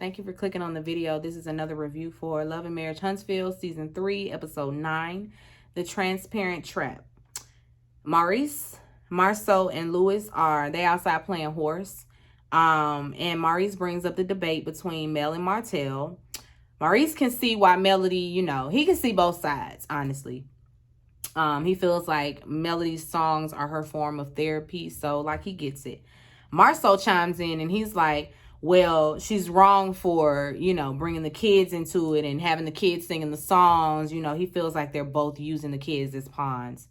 Thank you for clicking on the video. This is another review for Love and Marriage Huntsville, Season 3, Episode 9, The Transparent Trap. Maurice, Marceau, and Louis they outside playing horse. And Maurice brings up the debate between Mel and Martell. Maurice can see why Melody, he can see both sides, honestly. He feels like Melody's songs are her form of therapy, so like he gets it. Marceau chimes in and he's like, well, she's wrong for, bringing the kids into it and having the kids singing the songs. He feels like they're both using the kids as pawns.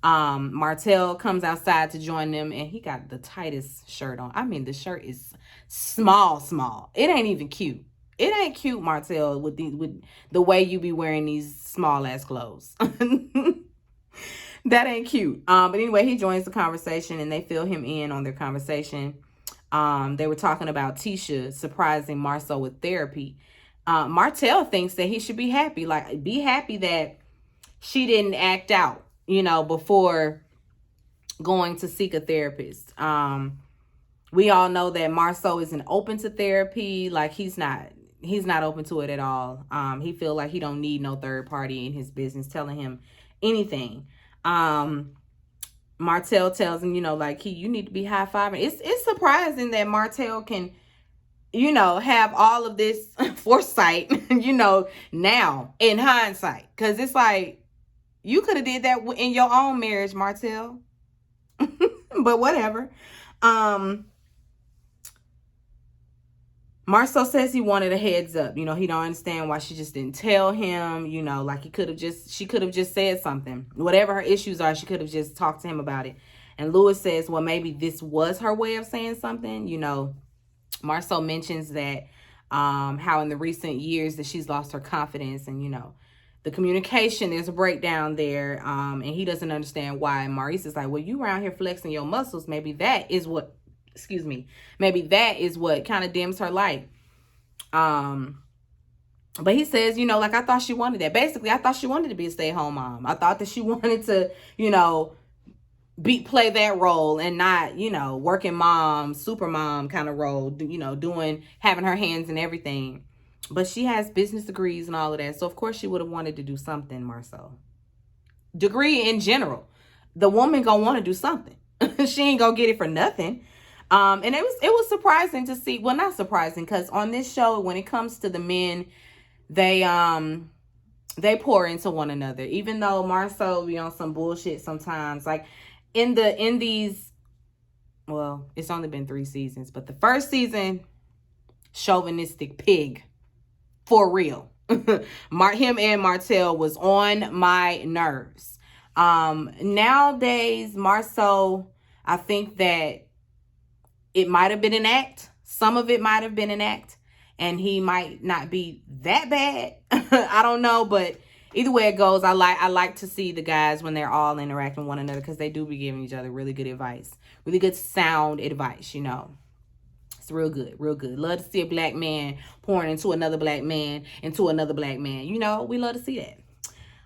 Martell comes outside to join them and he got the tightest shirt on. I mean, the shirt is small. It ain't even cute. It ain't cute, Martell, with the way you be wearing these small ass clothes. That ain't cute. But anyway, he joins the conversation and they fill him in on their conversation. They were talking about Tisha surprising Marceau with therapy. Martell thinks that he should be happy. Like, be happy that she didn't act out, before going to seek a therapist. We all know that Marceau isn't open to therapy. Like, he's not open to it at all. He feel like he don't need no third party in his business telling him anything. Martell tells him, like, you need to be high-fiving. It's surprising that Martell can, have all of this foresight, now in hindsight. Because it's like, you could have did that in your own marriage, Martell. But whatever. Marceau says he wanted a heads up. He don't understand why she just didn't tell him, like she could have just said something. Whatever her issues are, she could have just talked to him about it. And Louis says, well, maybe this was her way of saying something. Marceau mentions that how in the recent years that she's lost her confidence and, the communication, there's a breakdown there. And he doesn't understand why. And Maurice is like, well, you around here flexing your muscles. Maybe that is what kind of dims her light. But he says, like, I thought she wanted that. Basically, I thought she wanted to be a stay-at-home mom. I thought that she wanted to, play that role and not, working mom, super mom kind of role, having her hands in everything. But she has business degrees and all of that. So, of course, she would have wanted to do something, Marceau. Degree in general. The woman gonna want to do something. She ain't gonna get it for nothing. And it was surprising to see, well, not surprising, because on this show, when it comes to the men, they pour into one another. Even though Marceau be on some bullshit sometimes, like in these, well, it's only been 3 seasons, but the first season, chauvinistic pig, for real. Him and Martell was on my nerves. Nowadays, Marceau, I think that it might have been an act. Some of it might have been an act. And he might not be that bad. I don't know. But either way it goes, I like to see the guys when they're all interacting with one another. Because they do be giving each other really good advice. Really good sound advice, It's real good. Real good. Love to see a black man pouring into another black man. We love to see that.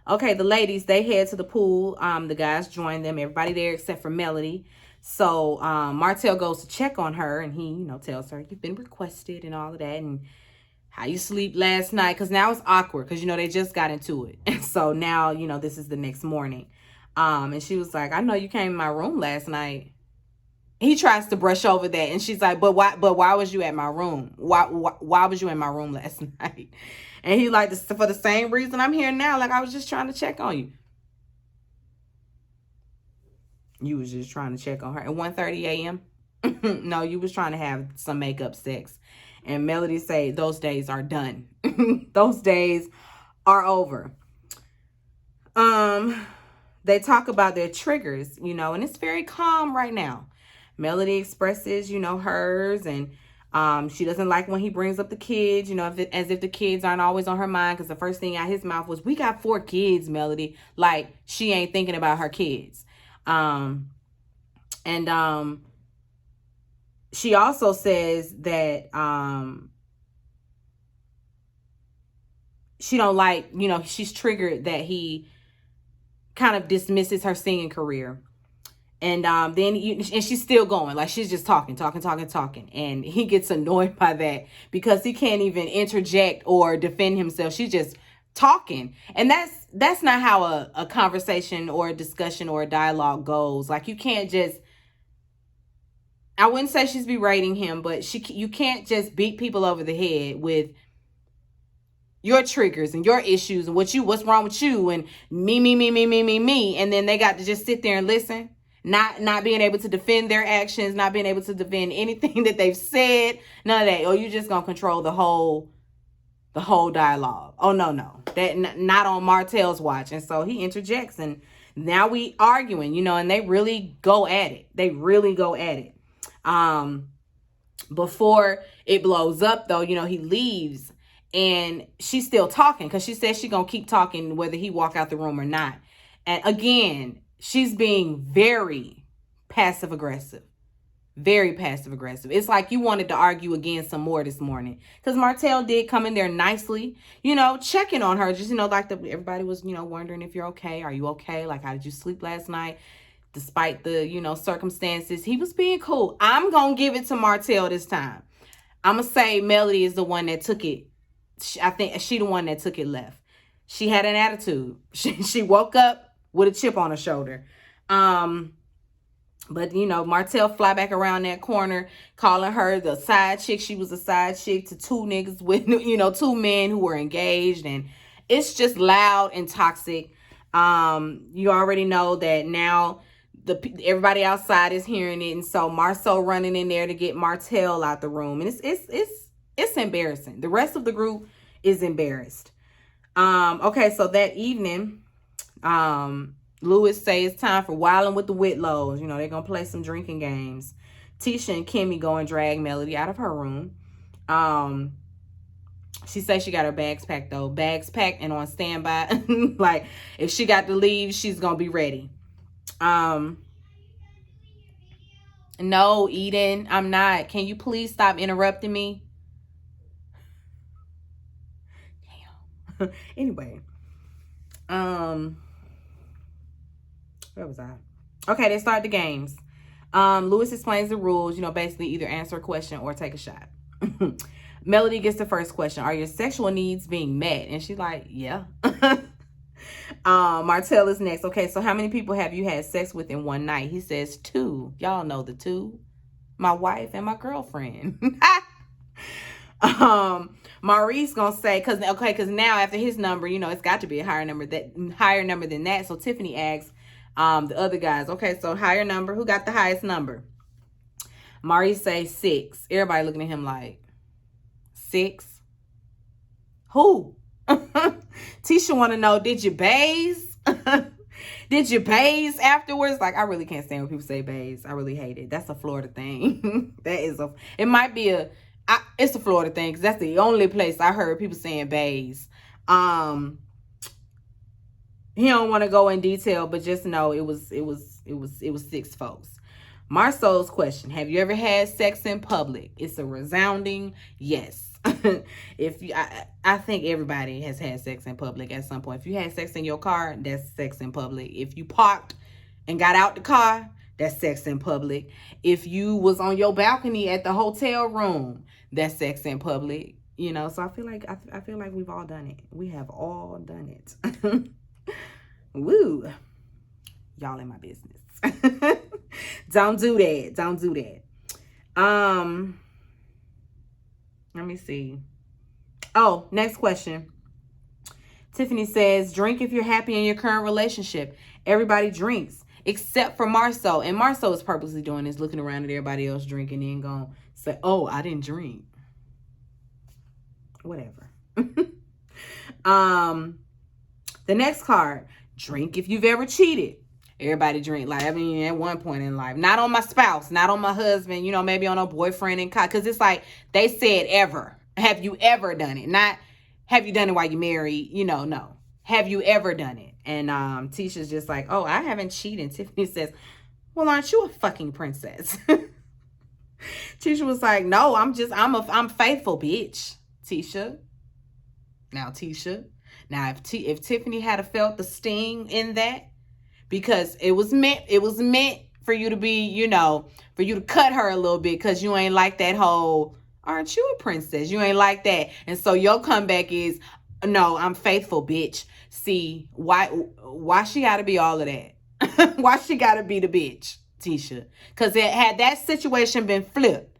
Okay, the ladies, they head to the pool. The guys join them. Everybody there except for Melody. So Martell goes to check on her and he, tells her you've been requested and all of that and how you sleep last night. Because now it's awkward because, they just got into it. And so now, this is the next morning. And she was like, I know you came in my room last night. He tries to brush over that. And she's like, but why was you at my room? Why was you in my room last night? And he like, for the same reason I'm here now. Like, I was just trying to check on you. You was just trying to check on her at 1:30 a.m. No, you was trying to have some makeup sex. And Melody say those days are done. Those days are over. They talk about their triggers, and it's very calm right now. Melody expresses, hers, and she doesn't like when he brings up the kids, as if the kids aren't always on her mind, because the first thing out his mouth was, we got 4 kids, Melody. Like, she ain't thinking about her kids. She also says that she don't like, she's triggered that he kind of dismisses her singing career. And then and she's still going, like she's just talking. And he gets annoyed by that because he can't even interject or defend himself. She's just talking. And that's not how a conversation or a discussion or a dialogue goes. Like you can't just, I wouldn't say she's berating him, but you can't just beat people over the head with your triggers and your issues and what's wrong with you and me, and then they got to just sit there and listen, not being able to defend their actions, not being able to defend anything that they've said, none of that. Or you just gonna control the whole dialogue. Oh no, that not on Martell's watch. And so he interjects, and now we arguing, and they really go at it. Before it blows up though, he leaves. And she's still talking because she says she's going to keep talking whether he walk out the room or not. And again, she's being very passive aggressive. Very passive aggressive. It's like you wanted to argue again some more this morning. Because Martell did come in there nicely, checking on her. Just, like everybody was, wondering if you're okay. Are you okay? Like, how did you sleep last night? Despite the, circumstances. He was being cool. I'm going to give it to Martell this time. I'm going to say Melody is the one that took it. I think she the one that took it left. She had an attitude. She woke up with a chip on her shoulder. But Martell fly back around that corner, calling her the side chick. She was a side chick to two niggas with, two men who were engaged. And it's just loud and toxic. You already know that now everybody outside is hearing it. And so Marceau running in there to get Martell out the room. And it's embarrassing. The rest of the group is embarrassed. Okay, so that evening, Louis say it's time for wilding with the Whitlows. They're going to play some drinking games. Tisha and Kimmy go and drag Melody out of her room. She says she got her bags packed, though. Bags packed and on standby. Like, if she got to leave, she's going to be ready. No, Eden, I'm not. Can you please stop interrupting me? Anyway, where was I? Okay, they start the games. Louis explains the rules, basically either answer a question or take a shot. Melody gets the first question. Are your sexual needs being met? And she's like, yeah. Martell is next. Okay, so how many people have you had sex with in one night? He says 2. Y'all know the 2. My wife and my girlfriend. Maurice gonna say, cause now after his number, it's got to be a higher number than that. So Tiffany asks the other guys, okay, so higher number, who got the highest number? Maurice says 6. Everybody looking at him like, 6? Who? Tisha want to know, did you bathe? Did you bathe afterwards? Like, I really can't stand when people say bathe. I really hate it. That's a Florida thing. It might be it's a Florida thing because that's the only place I heard people saying bays. He don't want to go in detail, but just know it was 6 folks. Marceau's question: have you ever had sex in public? It's a resounding yes. I think everybody has had sex in public at some point. If you had sex in your car, that's sex in public. If you parked and got out the car, that's sex in public. If you was on your balcony at the hotel room, that's sex in public. So I feel like we've all done it. We have all done it. Woo. Y'all in my business. Don't do that. Let me see. Oh, next question. Tiffany says, drink if you're happy in your current relationship. Everybody drinks except for Marceau. And Marceau is purposely doing this, looking around at everybody else drinking and going to say, oh, I didn't drink. Whatever. The next card, drink if you've ever cheated. Everybody drink. Like, at one point in life. Not on my spouse, not on my husband, maybe on a boyfriend and because it's like they said ever. Have you ever done it? Not have you done it while you're married? No. Have you ever done it? And Tisha's just like, oh, I haven't cheated. Tiffany says, well, aren't you a fucking princess? Tisha was like, no, I'm faithful, bitch. Tisha. Now, if Tiffany had felt the sting in that, because it was meant for you to be, you know, for you to cut her a little bit because you ain't like that whole, aren't you a princess? You ain't like that. And so your comeback is, no, I'm faithful, bitch. See, why she gotta be all of that? Why she gotta be the bitch, Tisha? Because had that situation been flipped,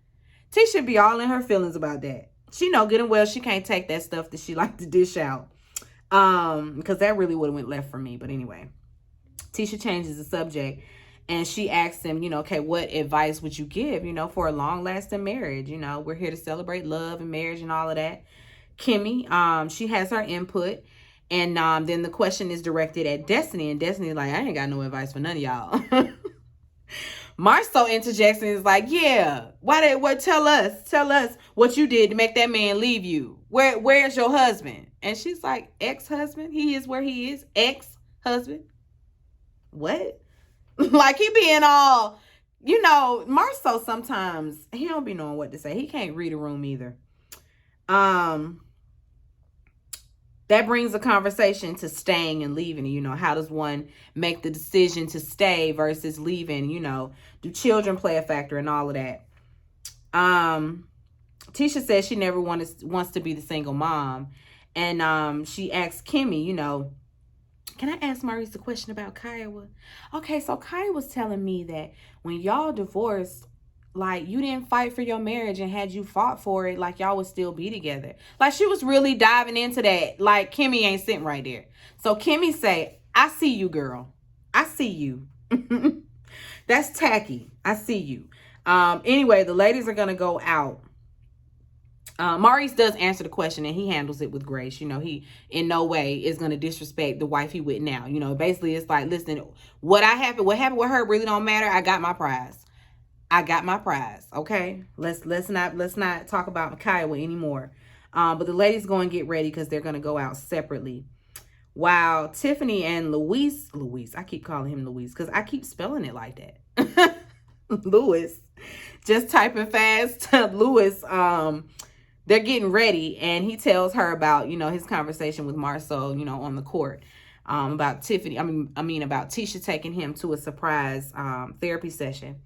Tisha be all in her feelings about that. She know good and well she can't take that stuff that she like to dish out. Because that really would have went left for me. But anyway, Tisha changes the subject and she asks him, you know, okay, what advice would you give, you know, for a long-lasting marriage? You know, we're here to celebrate love and marriage and all of that. Kimmy, she has her input. And then the question is directed at Destiny. And Destiny's like, I ain't got no advice for none of y'all. Marceau interjects and is like, yeah, tell us what you did to make that man leave you. Where's your husband? And she's like, ex-husband? He is where he is. Ex-husband? What? Like he being all, you know, Marceau sometimes, he don't be knowing what to say. He can't read a room either. That brings the conversation to staying and leaving. You know, how does one make the decision to stay versus leaving? You know, do children play a factor in all of that? Tisha says she never wants to be the single mom. And she asks Kimmy, you know, can I ask Maurice a question about Kiowa? Okay, so Kiowa was telling me that when y'all divorced, like, you didn't fight for your marriage, and had you fought for it, like, y'all would still be together. Like, she was really diving into that. Like, Kimmy ain't sitting right there. So Kimmy say, I see you, girl. I see you. That's tacky. I see you. Anyway, the ladies are going to go out. Maurice does answer the question, and he handles it with grace. You know, he in no way is going to disrespect the wife he with now. You know, basically it's like, listen, what happened with her really don't matter. I got my prize. Okay, let's not talk about Kiowa anymore. But the ladies go and get ready because they're gonna go out separately. While Tiffany and Luis, I keep calling him Luis because I keep spelling it like that. Louis, just typing fast. Louis, they're getting ready, and he tells her about, you know, his conversation with Marceau, you know, on the court. About Tiffany, about Tisha taking him to a surprise therapy session.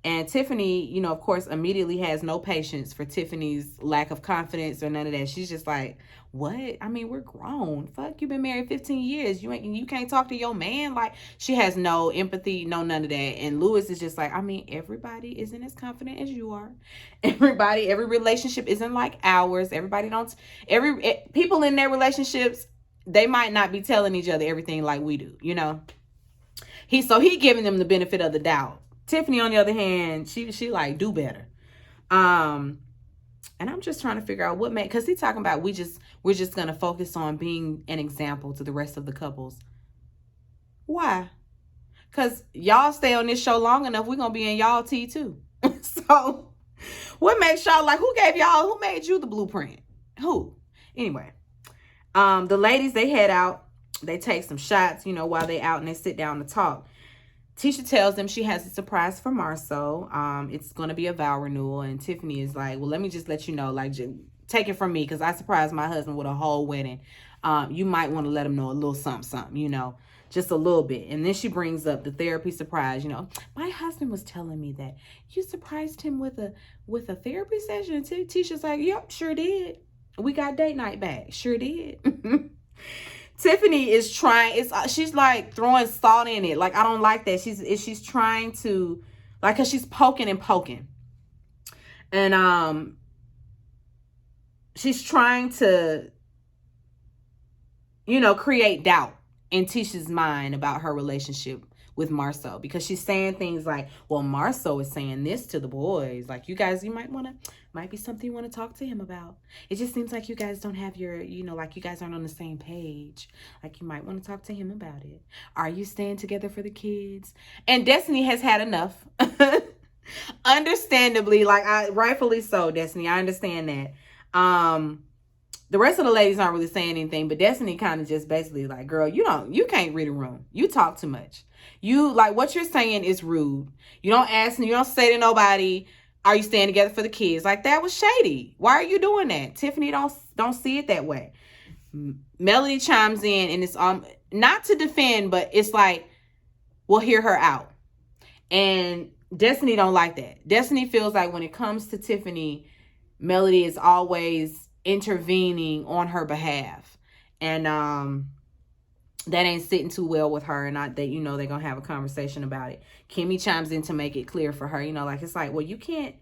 And Tiffany, you know, of course, immediately has no patience for Tiffany's lack of confidence or none of that. She's just like, what? I mean, we're grown. Fuck, you've been married 15 years. You can't talk to your man. Like, she has no empathy, no none of that. And Louis is just like, I mean, everybody isn't as confident as you are. Every relationship isn't like ours. People in their relationships, they might not be telling each other everything like we do, you know? He giving them the benefit of the doubt. Tiffany, on the other hand, she like, do better. And I'm just trying to figure out what because he's talking about we're just gonna focus on being an example to the rest of the couples. Why? Because y'all stay on this show long enough, we're gonna be in y'all tea too. So what makes y'all like, who made you the blueprint? Who? Anyway, the ladies, they head out, they take some shots, you know, while they out, and they sit down to talk. Tisha tells them she has a surprise for Marceau. It's going to be a vow renewal. And Tiffany is like, well, let me just let you know, like, take it from me, because I surprised my husband with a whole wedding. You might want to let him know a little something, you know, just a little bit. And then she brings up the therapy surprise. You know, my husband was telling me that you surprised him with a therapy session. And Tisha's like, yep, sure did. We got date night back. Sure did. Tiffany is trying, she's like throwing salt in it. Like, I don't like that. She's trying to, like, cause she's poking. And she's trying to, you know, create doubt in Tisha's mind about her relationship with Marceau, because she's saying things like, well, Marceau is saying this to the boys. Like, you guys, might be something you want to talk to him about. It just seems like you guys don't have like you guys aren't on the same page. Like, you might want to talk to him about it. Are you staying together for the kids? And Destiny has had enough. Understandably, like, rightfully so, Destiny. I understand that. The rest of the ladies aren't really saying anything, but Destiny kind of just basically like, girl, you can't read a room. You talk too much. You, like, what you're saying is rude. You don't say to nobody, are you staying together for the kids? Like, that was shady. Why are you doing that? Tiffany don't see it that way. Melody chimes in, and it's not to defend, but it's like, we'll hear her out. And Destiny don't like that. Destiny feels like when it comes to Tiffany, Melody is always intervening on her behalf. And that ain't sitting too well with her. And they're going to have a conversation about it. Kimmy chimes in to make it clear for her, like, it's like, well, you can't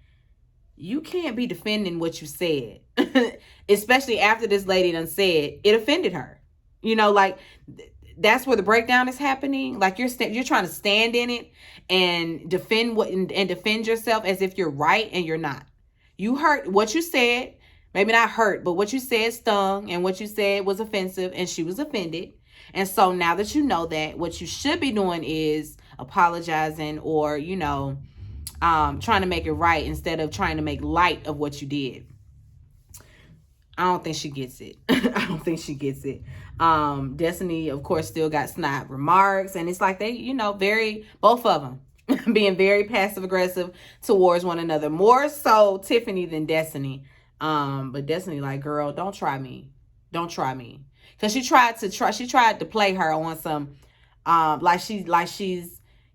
be defending what you said. Especially after this lady done said it offended her. Like, that's where the breakdown is happening. Like, you're trying to stand in it and defend and defend yourself as if you're right, and you're not. You hurt what you said. Maybe not hurt, but what you said stung, and what you said was offensive, and she was offended. And so now that you know that, what you should be doing is apologizing, or trying to make it right instead of trying to make light of what you did. I don't think she gets it. I don't think she gets it. Destiny, of course, still got snide remarks, and it's like they, both of them being very passive aggressive towards one another, more so Tiffany than Destiny. But Destiny, like, girl, don't try me, because she tried to play her on some, like she's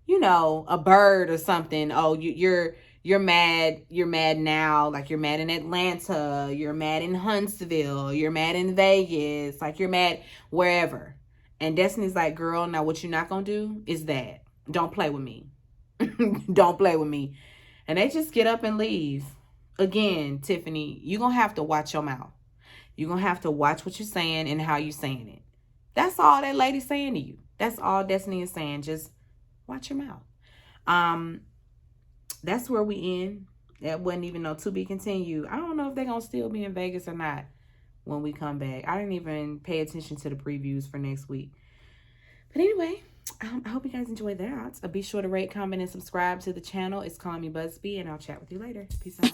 a bird or something. Oh, you're mad now, like you're mad in Atlanta, you're mad in Huntsville, you're mad in Vegas, like you're mad wherever. And Destiny's like, girl, now what you're not gonna do is that. Don't play with me. Don't play with me. And they just get up and leave. Again, Tiffany, you're gonna have to watch your mouth. You're gonna have to watch what you're saying and how you're saying it. That's all that lady's saying to you. That's all Destiny is saying. Just watch your mouth. That's where we end. That wasn't even no to be continued. I don't know if they're gonna still be in Vegas or not when we come back. I didn't even pay attention to the previews for next week. But anyway, I hope you guys enjoyed that. Be sure to rate, comment, and subscribe to the channel. It's Calling Me Busby, and I'll chat with you later. Peace out.